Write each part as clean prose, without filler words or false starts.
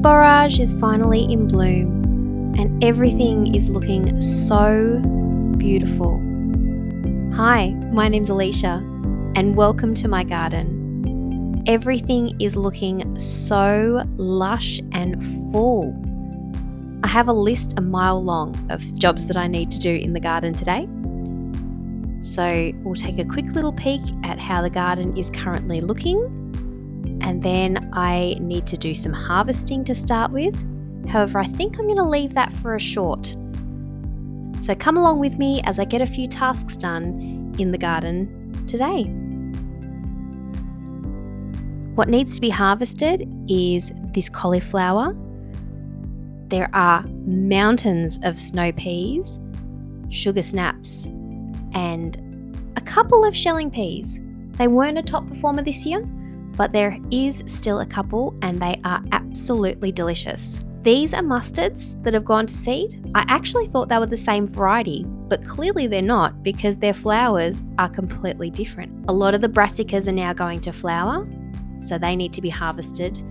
borage is finally in bloom and everything is looking so beautiful. Hi, my name's Alicia and welcome to my garden. Everything is looking so lush and full. I have a list a mile long of jobs that I need to do in the garden today. So we'll take a quick little peek at how the garden is currently looking. And then I need to do some harvesting to start with. However, I think I'm going to leave that for a short. So come along with me as I get a few tasks done in the garden today. What needs to be harvested is this cauliflower. There are mountains of snow peas, sugar snaps, and a couple of shelling peas. They weren't a top performer this year, but there is still a couple and they are absolutely delicious. These are mustards that have gone to seed. I actually thought they were the same variety, but clearly they're not because their flowers are completely different. A lot of the brassicas are now going to flower, so they need to be harvested.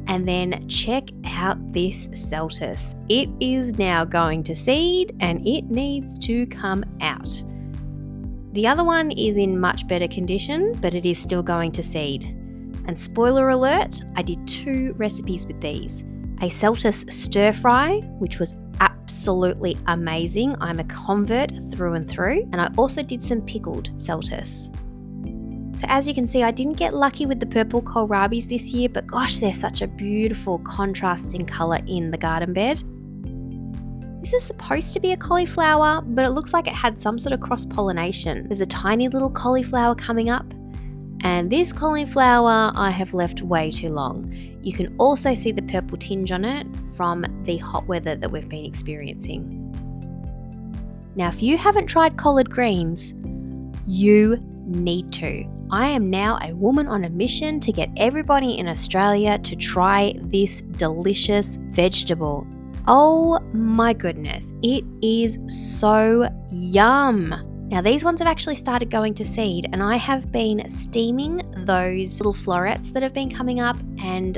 And then check out this celtus. It is now going to seed and it needs to come out. The other one is in much better condition, but it is still going to seed. And spoiler alert, I did 2 recipes with these. A celtus stir fry, which was absolutely amazing. I'm a convert through and through. And I also did some pickled celtus. So as you can see, I didn't get lucky with the purple kohlrabis this year, but gosh, they're such a beautiful contrasting colour in the garden bed. This is supposed to be a cauliflower, but it looks like it had some sort of cross-pollination. There's a tiny little cauliflower coming up. And this cauliflower I have left way too long. You can also see the purple tinge on it from the hot weather that we've been experiencing. Now, if you haven't tried collard greens, you need to. I am now a woman on a mission to get everybody in Australia to try this delicious vegetable. Oh my goodness, it is so yum. Now these ones have actually started going to seed and I have been steaming those little florets that have been coming up, and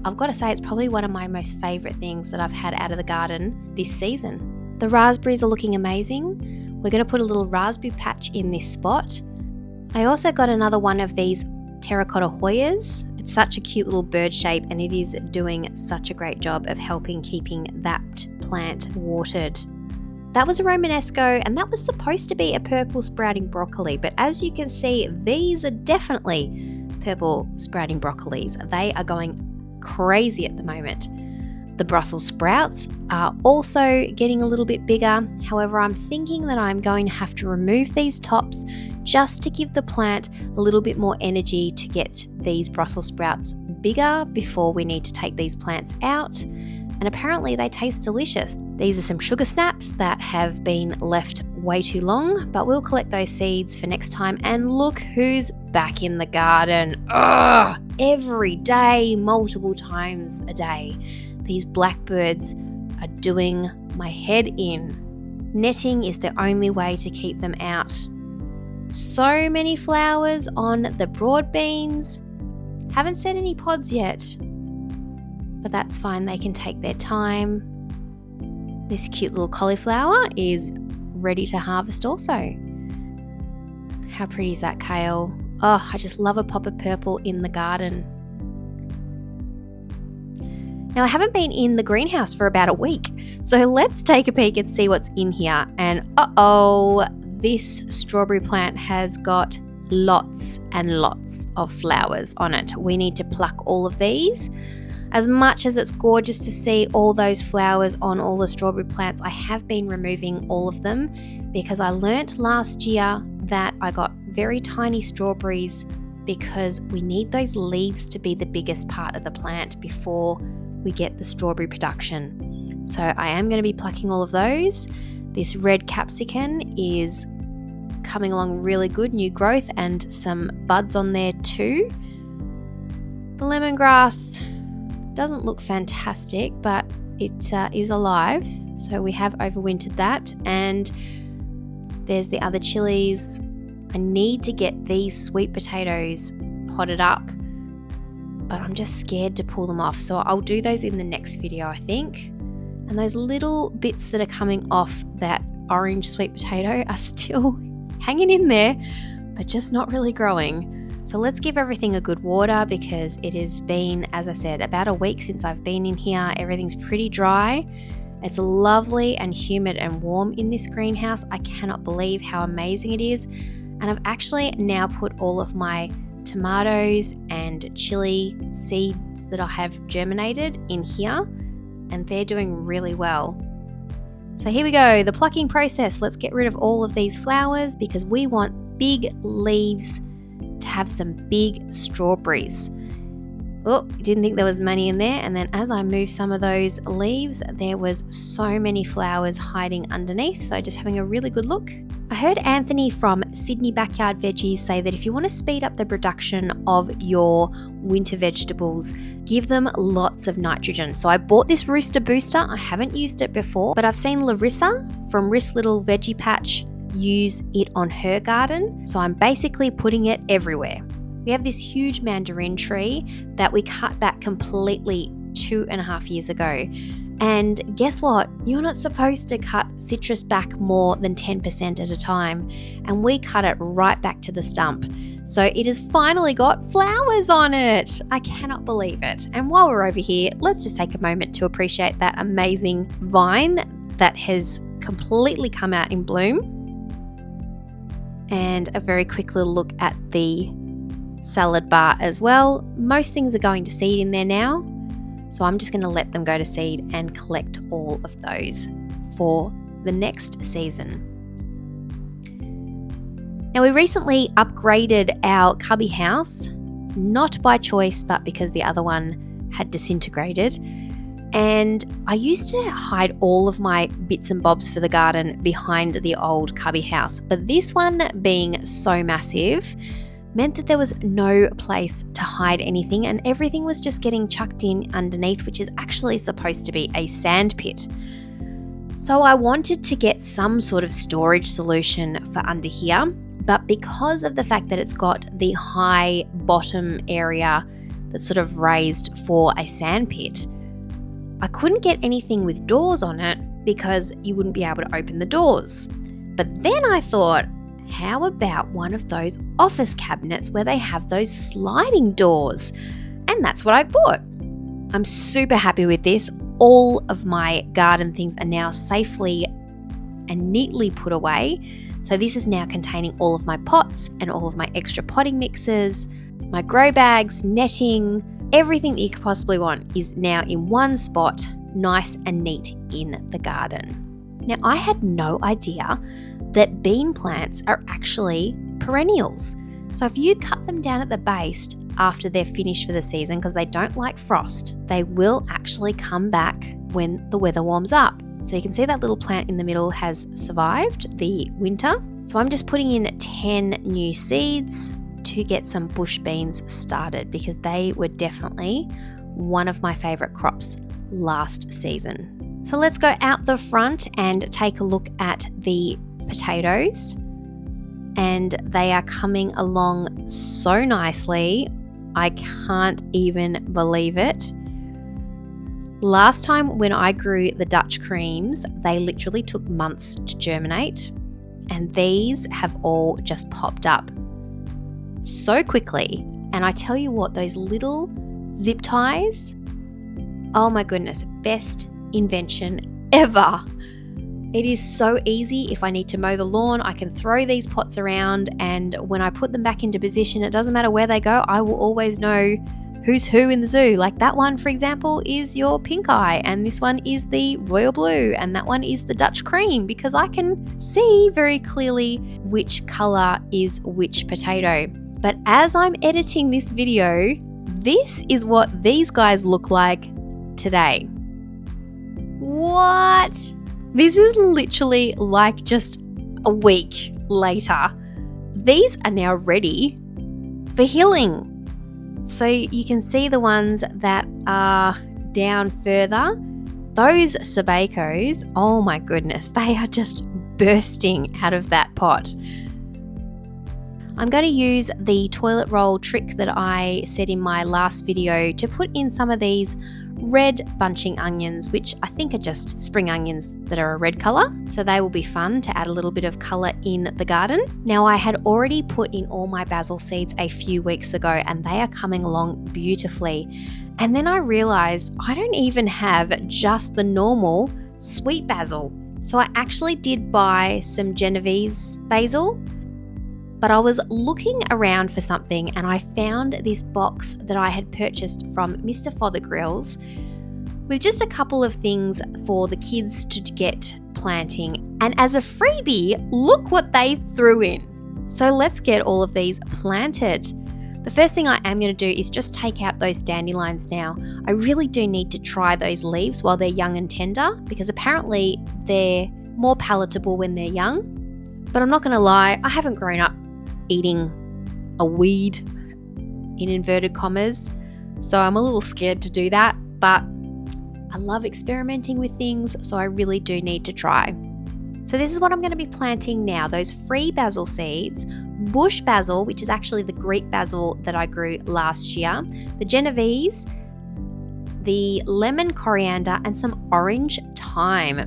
I've got to say it's probably one of my most favourite things that I've had out of the garden this season. The raspberries are looking amazing. We're going to put a little raspberry patch in this spot. I also got another one of these Terracotta Hoyas. It's such a cute little bird shape and it is doing such a great job of helping keeping that plant watered. That was a Romanesco and that was supposed to be a purple sprouting broccoli, but as you can see, these are definitely purple sprouting broccolis. They are going crazy at the moment. The Brussels sprouts are also getting a little bit bigger. However, I'm thinking that I'm going to have to remove these tops just to give the plant a little bit more energy to get these Brussels sprouts bigger before we need to take these plants out. And apparently they taste delicious. These are some sugar snaps that have been left way too long, but we'll collect those seeds for next time. And look who's back in the garden. Ugh! Every day, multiple times a day. These blackbirds are doing my head in. Netting is the only way to keep them out. So many flowers on the broad beans. Haven't set any pods yet, but that's fine. They can take their time. This cute little cauliflower is ready to harvest also. How pretty is that kale? Oh, I just love a pop of purple in the garden. Now, I haven't been in the greenhouse for about a week, so let's take a peek and see what's in here. And uh-oh, this strawberry plant has got lots and lots of flowers on it. We need to pluck all of these. As much as it's gorgeous to see all those flowers on all the strawberry plants, I have been removing all of them because I learnt last year that I got very tiny strawberries because we need those leaves to be the biggest part of the plant before we get the strawberry production. So I am going to be plucking all of those. This red capsicum is coming along really good, new growth and some buds on there too. The lemongrass doesn't look fantastic, but it is alive, so we have overwintered that. And there's the other chilies. I need to get these sweet potatoes potted up, but I'm just scared to pull them off. So I'll do those in the next video, I think. And those little bits that are coming off that orange sweet potato are still hanging in there, but just not really growing. So let's give everything a good water, because it has been, as I said, about a week since I've been in here. Everything's pretty dry. It's lovely and humid and warm in this greenhouse. I cannot believe how amazing it is. And I've actually now put all of my tomatoes and chilli seeds that I have germinated in here, and they're doing really well. So here we go, the plucking process. Let's get rid of all of these flowers because we want big leaves to have some big strawberries. Oh, didn't think there was many in there. And then as I moved some of those leaves, there was so many flowers hiding underneath. So just having a really good look. I heard Anthony from Sydney Backyard Veggies say that if you want to speed up the production of your winter vegetables, give them lots of nitrogen. So I bought this Rooster booster. I haven't used it before, but I've seen Larissa from Riss Little Veggie Patch use it on her garden. So I'm basically putting it everywhere. We have this huge mandarin tree that we cut back completely 2.5 years ago. And guess what? You're not supposed to cut citrus back more than 10% at a time. And we cut it right back to the stump. So it has finally got flowers on it. I cannot believe it. And while we're over here, let's just take a moment to appreciate that amazing vine that has completely come out in bloom. And a very quick little look at the salad bar as well. Most things are going to seed in there now, so I'm just going to let them go to seed and collect all of those for the next season. Now, we recently upgraded our cubby house, not by choice but because the other one had disintegrated, and I used to hide all of my bits and bobs for the garden behind the old cubby house, but this one being so massive meant that there was no place to hide anything, and everything was just getting chucked in underneath, which is actually supposed to be a sand pit. So I wanted to get some sort of storage solution for under here, but because of the fact that it's got the high bottom area that's sort of raised for a sand pit, I couldn't get anything with doors on it because you wouldn't be able to open the doors. But then I thought, how about one of those office cabinets where they have those sliding doors? And that's what I bought. I'm super happy with this. All of my garden things are now safely and neatly put away. So this is now containing all of my pots and all of my extra potting mixes, my grow bags, netting, everything that you could possibly want is now in one spot, nice and neat in the garden. Now, I had no idea that bean plants are actually perennials. So if you cut them down at the base after they're finished for the season, because they don't like frost, they will actually come back when the weather warms up. So you can see that little plant in the middle has survived the winter. So I'm just putting in 10 new seeds to get some bush beans started, because they were definitely one of my favourite crops last season. So let's go out the front and take a look at the potatoes, and they are coming along so nicely. I can't even believe it. Last time when I grew the Dutch creams, they literally took months to germinate, and these have all just popped up so quickly. And I tell you what, those little zip ties, oh my goodness, best invention ever. It is so easy. If I need to mow the lawn, I can throw these pots around, and when I put them back into position, it doesn't matter where they go, I will always know who's who in the zoo. Like that one, for example, is your pink eye, and this one is the royal blue, and that one is the Dutch cream, because I can see very clearly which colour is which potato. But as I'm editing this video, this is what these guys look like today. What? This is literally like just a week later. These are now ready for hilling. So you can see the ones that are down further. Those sabacos, oh my goodness, they are just bursting out of that pot. I'm going to use the toilet roll trick that I said in my last video to put in some of these red bunching onions, which I think are just spring onions that are a red colour. So they will be fun to add a little bit of colour in the garden. Now, I had already put in all my basil seeds a few weeks ago and they are coming along beautifully. And then I realised I don't even have just the normal sweet basil. So I actually did buy some Genovese basil, but I was looking around for something and I found this box that I had purchased from Mr. Fothergrills with just a couple of things for the kids to get planting. And as a freebie, look what they threw in. So let's get all of these planted. The first thing I am going to do is just take out those dandelions now. I really do need to try those leaves while they're young and tender because apparently they're more palatable when they're young. But I'm not going to lie, I haven't grown up eating a weed in inverted commas, so I'm a little scared to do that, but I love experimenting with things, so I really do need to try. So this is what I'm going to be planting now, those free basil seeds, bush basil, which is actually the Greek basil that I grew last year, the Genovese, the lemon coriander, and some orange thyme.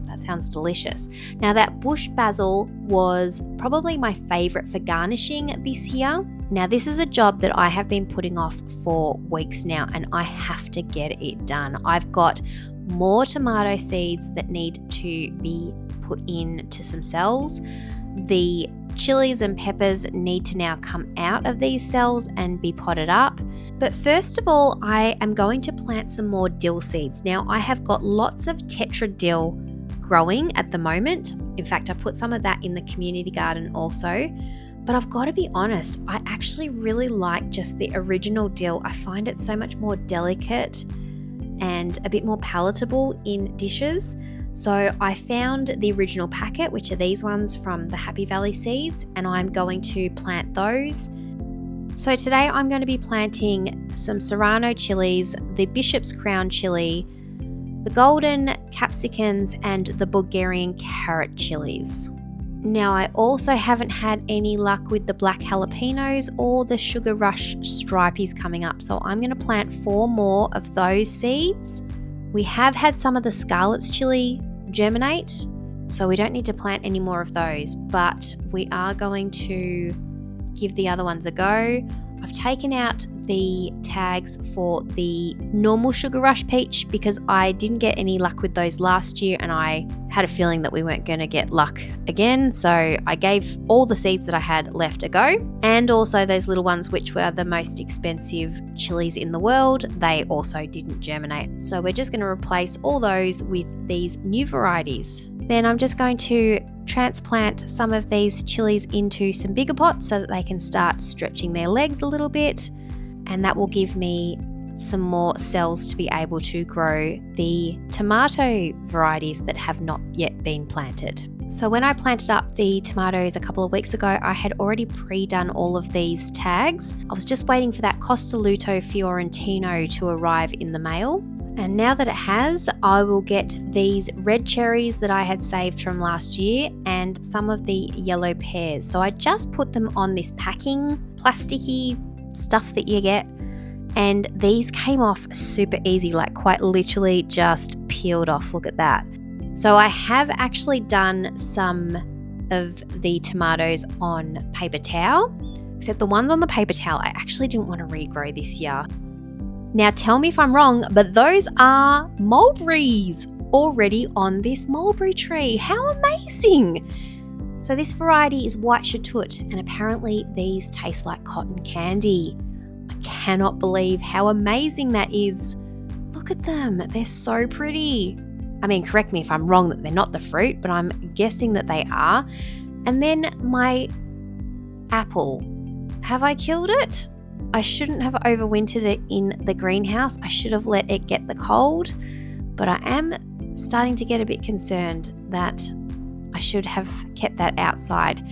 That sounds delicious. Now that bush basil was probably my favourite for garnishing this year. Now this is a job that I have been putting off for weeks now and I have to get it done. I've got more tomato seeds that need to be put into some cells. The chilies and peppers need to now come out of these cells and be potted up. But first of all, I am going to plant some more dill seeds. Now, I have got lots of tetra dill growing at the moment. In fact, I put some of that in the community garden also. But I've got to be honest, I actually really like just the original dill. I find it so much more delicate and a bit more palatable in dishes. So I found the original packet, which are these ones from the Happy Valley Seeds, and I'm going to plant those. So today I'm going to be planting some Serrano chilies, the Bishop's Crown chili, the golden capsicums, and the Bulgarian carrot chilies. Now I also haven't had any luck with the black jalapenos or the Sugar Rush stripies coming up, so I'm going to plant 4 more of those seeds. We have had some of the Scarlet's chili germinate, so we don't need to plant any more of those, but we are going to give the other ones a go. I've taken out the tags for the normal Sugar Rush peach because I didn't get any luck with those last year and I had a feeling that we weren't going to get luck again, so I gave all the seeds that I had left a go. And also those little ones which were the most expensive chilies in the world, they also didn't germinate. So we're just going to replace all those with these new varieties. Then I'm just going to transplant some of these chilies into some bigger pots so that they can start stretching their legs a little bit, and that will give me some more cells to be able to grow the tomato varieties that have not yet been planted. So when I planted up the tomatoes a couple of weeks ago, I had already pre-done all of these tags. I was just waiting for that Costaluto Fiorentino to arrive in the mail. And now that it has, I will get these red cherries that I had saved from last year and some of the yellow pears. So I just put them on this packing plasticky stuff that you get, and these came off super easy, like quite literally just peeled off. Look at that. So I have actually done some of the tomatoes on paper towel, except the ones on the paper towel I actually didn't want to regrow this year. Now tell me if I'm wrong, but those are mulberries already on this mulberry tree. How amazing! So this variety is white chatoot, and apparently these taste like cotton candy. I cannot believe how amazing that is. Look at them, they're so pretty. I mean, correct me if I'm wrong that they're not the fruit, but I'm guessing that they are. And then my apple. Have I killed it? I shouldn't have overwintered it in the greenhouse. I should have let it get the cold, but I am starting to get a bit concerned that I should have kept that outside.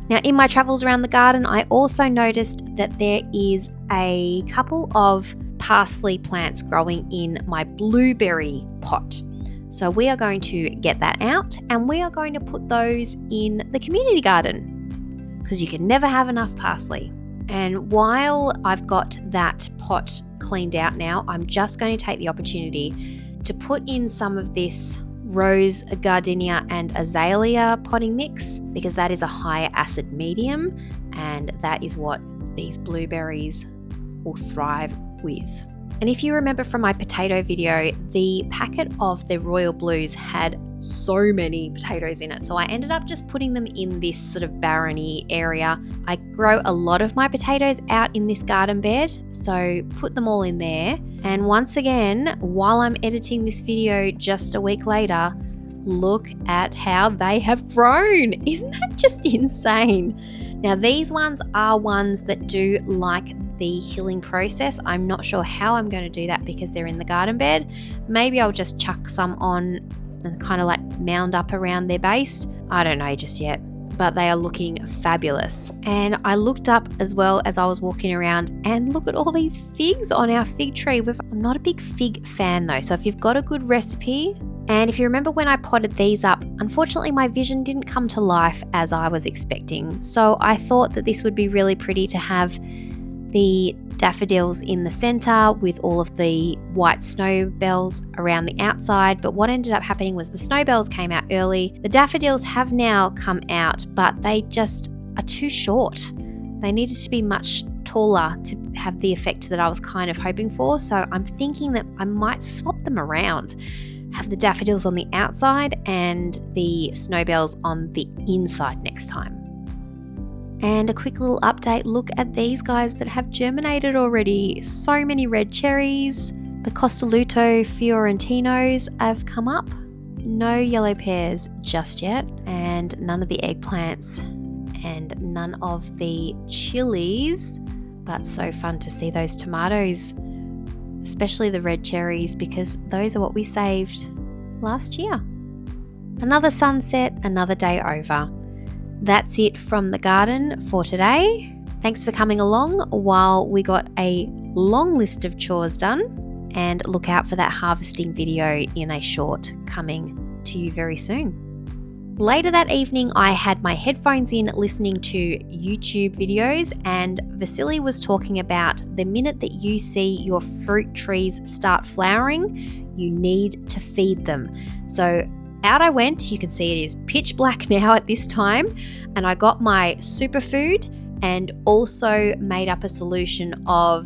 Now, in my travels around the garden, I also noticed that there is a couple of parsley plants growing in my blueberry pot. So we are going to get that out and we are going to put those in the community garden. because you can never have enough parsley. And while I've got that pot cleaned out now, I'm just going to take the opportunity to put in some of this rose, gardenia and azalea potting mix, because that is a higher acid medium and that is what these blueberries will thrive with. And if you remember from my potato video, the packet of the Royal Blues had so many potatoes in it. So I ended up just putting them in this sort of barreny area. I grow a lot of my potatoes out in this garden bed, so put them all in there. And once again, while I'm editing this video just a week later, look at how they have grown. Isn't that just insane? Now these ones are ones that do like the hilling process. I'm not sure how I'm going to do that because they're in the garden bed. Maybe I'll just chuck some on and kind of like mound up around their base. I don't know just yet, but they are looking fabulous. And I looked up as well as I was walking around, and look at all these figs on our fig tree. I'm not a big fig fan though, so if you've got a good recipe, and if you remember when I potted these up, unfortunately my vision didn't come to life as I was expecting. So I thought that this would be really pretty to have the daffodils in the center with all of the white snowbells around the outside. But what ended up happening was the snowbells came out early. The daffodils have now come out, but they just are too short. They needed to be much taller to have the effect that I was kind of hoping for. So I'm thinking that I might swap them around. Have the daffodils on the outside and the snowbells on the inside next time. And a quick little update, look at these guys that have germinated already. So many red cherries. The Costoluto Fiorentinos have come up. No yellow pears just yet, and none of the eggplants and none of the chilies. But so fun to see those tomatoes, especially the red cherries, because those are what we saved last year. Another sunset, another day over. That's it from the garden for today. Thanks for coming along while we got a long list of chores done, and look out for that harvesting video in a short coming to you very soon. Later that evening, I had my headphones in listening to YouTube videos, and Vasily was talking about the minute that you see your fruit trees start flowering, you need to feed them. So out I went. You can see it is pitch black now at this time, and I got my superfood and also made up a solution of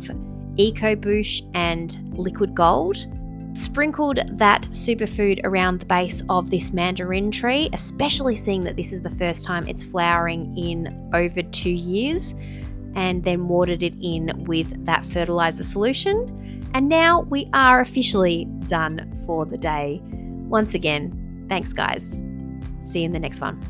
EcoBoost and liquid gold. Sprinkled that superfood around the base of this mandarin tree, especially seeing that this is the first time it's flowering in over 2 years, and then watered it in with that fertilizer solution. And now we are officially done for the day. Once again, thanks guys. See you in the next one.